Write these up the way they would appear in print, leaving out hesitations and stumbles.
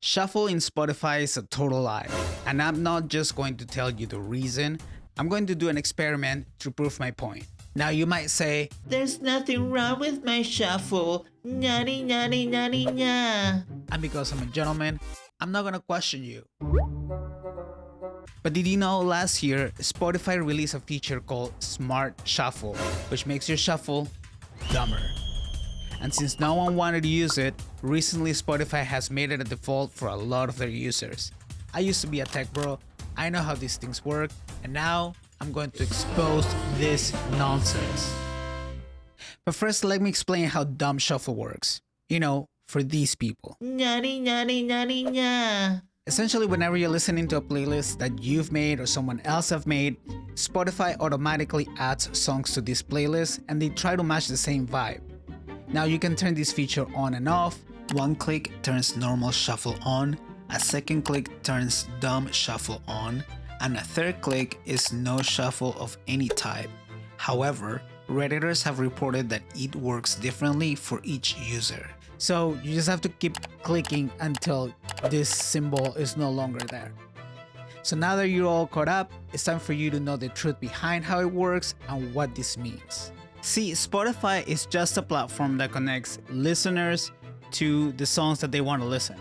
Shuffle in Spotify is a total lie, and I'm not just going to tell you the reason. I'm going to do an experiment to prove my point. Now you might say, "There's nothing wrong with my shuffle. Nutty, nutty, nutty, nah." and because I'm a gentleman, I'm not gonna question you. But did you know last year, Spotify released a feature called Smart Shuffle, which makes your shuffle dumber. And since no one wanted to use it, recently Spotify has made it a default for a lot of their users. I used to be a tech bro, I know how these things work, and now I'm going to expose this nonsense. But first, let me explain how dumb shuffle works. You know, for these people. Nutty, nutty, nutty, nah. Essentially, whenever you're listening to a playlist that you've made or someone else have made, Spotify automatically adds songs to this playlist and they try to match the same vibe. Now you can turn this feature on and off. One click turns normal shuffle on, a second click turns dumb shuffle on, and a third click is no shuffle of any type. However, Redditors have reported that it works differently for each user. So you just have to keep clicking until this symbol is no longer there. So now that you're all caught up, it's time for you to know the truth behind how it works and what this means. See, Spotify is just a platform that connects listeners to the songs that they want to listen,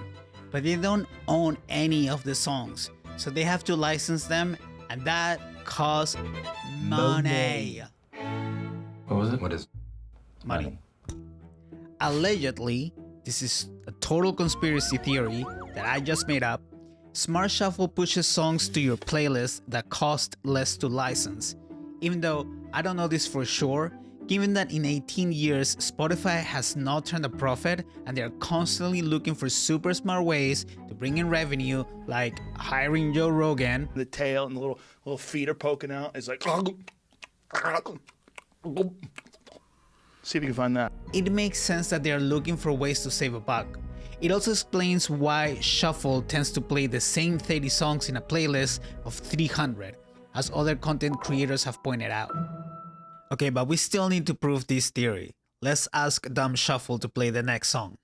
but they don't own any of the songs, so they have to license them, and that costs money. What was it? What is Money. Allegedly, this is a total conspiracy theory that I just made up. Smart Shuffle pushes songs to your playlist that cost less to license. Even though I don't know this for sure, given that in 18 years, Spotify has not turned a profit and they're constantly looking for super smart ways to bring in revenue, like hiring Joe Rogan. The tail and the little feet are poking out. It's like, see if you can find that. It makes sense that they're looking for ways to save a buck. It also explains why Shuffle tends to play the same 30 songs in a playlist of 300, as other content creators have pointed out. Okay, but we still need to prove this theory. Let's ask Dumb Shuffle to play the next song.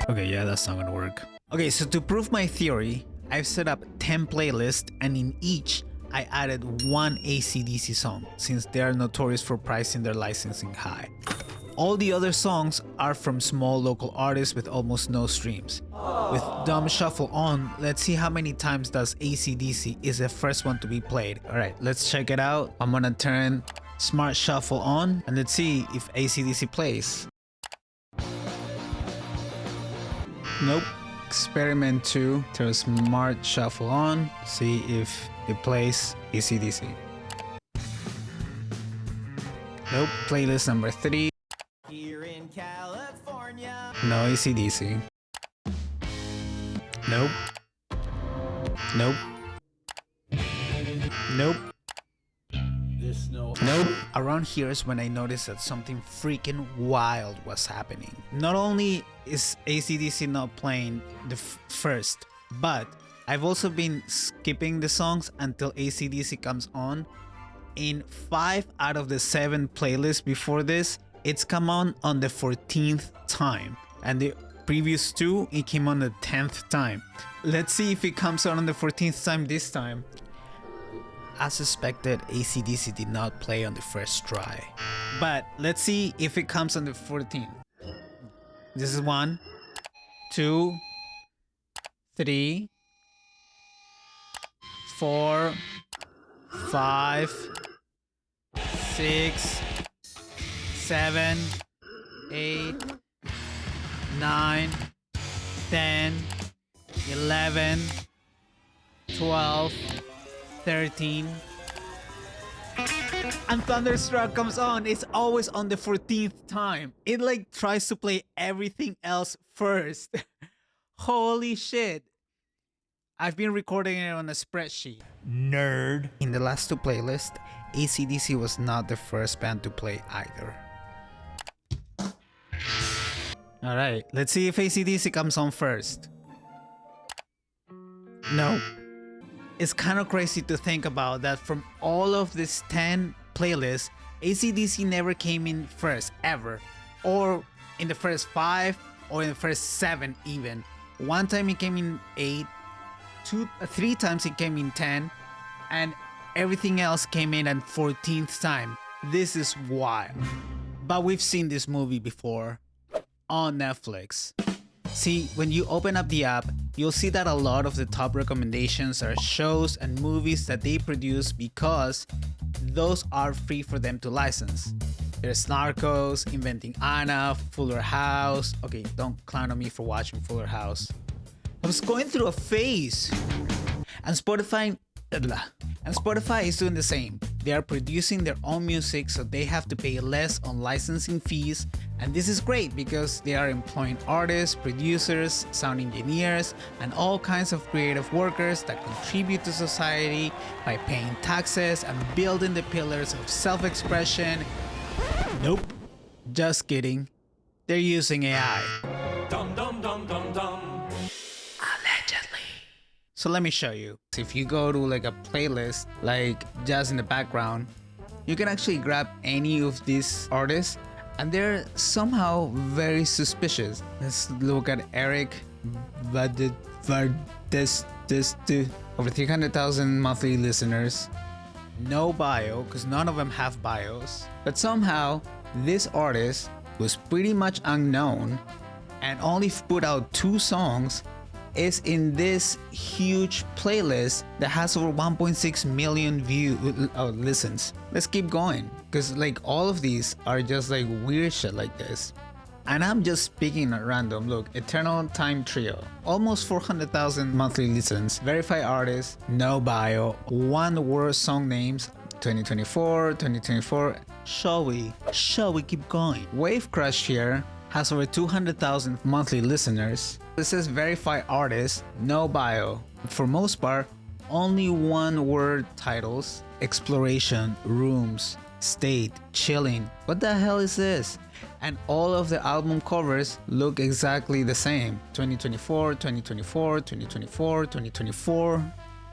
Okay, yeah, that's not gonna work. Okay, so to prove my theory, I've set up 10 playlists, and in each, I added one AC/DC song, since they are notorious for pricing their licensing high. All the other songs are from small local artists with almost no streams. With Dumb Shuffle on, let's see how many times does AC/DC is the first one to be played. Alright, let's check it out. I'm gonna turn Smart Shuffle on and let's see if AC/DC plays. Nope. Experiment 2, turn Smart Shuffle on, see if it plays AC/DC. Nope. Playlist number 3. Here in California. No AC/DC. Nope. Nope. Nope. Nope. Around here is when I noticed that something freaking wild was happening. Not only is AC/DC not playing the first, but I've also been skipping the songs until AC/DC comes on. In 5 out of the 7 playlists before this, it's come on the 14th time, and the previous 2, it came on the 10th time. Let's see if it comes on the 14th time this time. As suspected, AC/DC did not play on the first try, but let's see if it comes on the 14th. This is 1, 2, 3, 4, 5, 6, 7, 8, 9, 10, 11, 12, 13. And Thunderstruck comes on. It's always on the 14th time. It like tries to play everything else first. Holy shit. I've been recording it on a spreadsheet. Nerd. In the last 2 playlists, AC/DC was not the first band to play either. Alright, let's see if AC/DC comes on first. No. It's kind of crazy to think about that from all of these 10 playlists, AC/DC never came in first, ever. or in the first 5, or in the first 7 even. One time it came in 8, 3 times it came in 10, and everything else came in at 14th time. This is wild. But we've seen this movie before on Netflix. See, when you open up the app, you'll see that a lot of the top recommendations are shows and movies that they produce because those are free for them to license. There's Narcos, Inventing Anna, Fuller House. Okay, don't clown on me for watching Fuller House. I was going through a phase. And Spotify is doing the same. They are producing their own music, so they have to pay less on licensing fees. And this is great because they are employing artists, producers, sound engineers, and all kinds of creative workers that contribute to society by paying taxes and building the pillars of self-expression. Nope, just kidding. They're using AI. Dum dum dum dum dum. So let me show you. If you go to like a playlist, like Jazz in the Background, you can actually grab any of these artists and they're somehow very suspicious. Let's look at Eric Vardestu. Over 300,000 monthly listeners. No bio, because none of them have bios. But somehow, this artist was pretty much unknown and only put out 2 songs is in this huge playlist that has over 1.6 million listens. Let's keep going, because like all of these are just like weird shit like this. And I'm just picking at random. Look, Eternal Time Trio, almost 400,000 monthly listens. Verified artist, no bio, 1 word song names, 2024. Shall we keep going? Wave Crush here has over 200,000 monthly listeners. This is verified artist, no bio. For most part, only 1 word titles. Exploration, Rooms, State, Chilling. What the hell is this? And all of the album covers look exactly the same. 2024.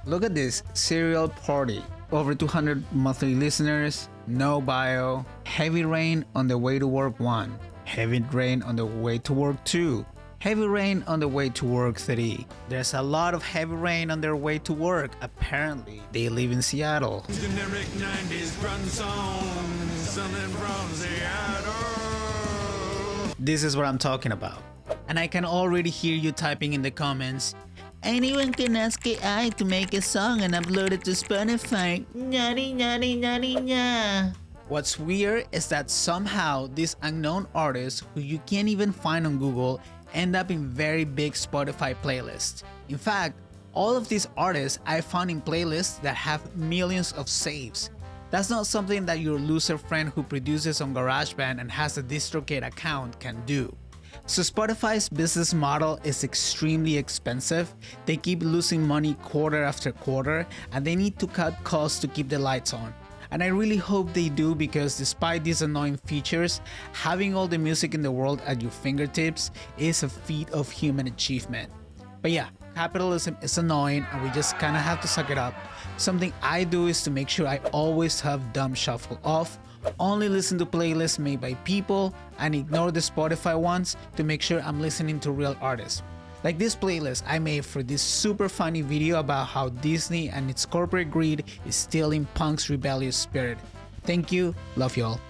Look at this, Serial Party. Over 200 monthly listeners, no bio. Heavy Rain on the Way to Work 1. Heavy Rain on the Way to Work 2. Heavy Rain on the Way to Work 3. There's a lot of heavy rain on their way to work, apparently. They live in Seattle. Generic 90s grunge song, something from Seattle. This is what I'm talking about. And I can already hear you typing in the comments, Anyone can ask AI to make a song and upload it to Spotify. Nya. what's weird is that somehow these unknown artists who you can't even find on Google end up in very big Spotify playlists. In fact, all of these artists I found in playlists that have millions of saves. That's not something that your loser friend who produces on GarageBand and has a DistroKid account can do. So Spotify's business model is extremely expensive. They keep losing money quarter after quarter, and they need to cut costs to keep the lights on. And I really hope they do, because despite these annoying features, having all the music in the world at your fingertips is a feat of human achievement. But yeah, capitalism is annoying and we just kinda have to suck it up. Something I do is to make sure I always have dumb shuffle off, only listen to playlists made by people, and ignore the Spotify ones to make sure I'm listening to real artists. Like this playlist I made for this super funny video about how Disney and its corporate greed is stealing punk's rebellious spirit. Thank you, love y'all.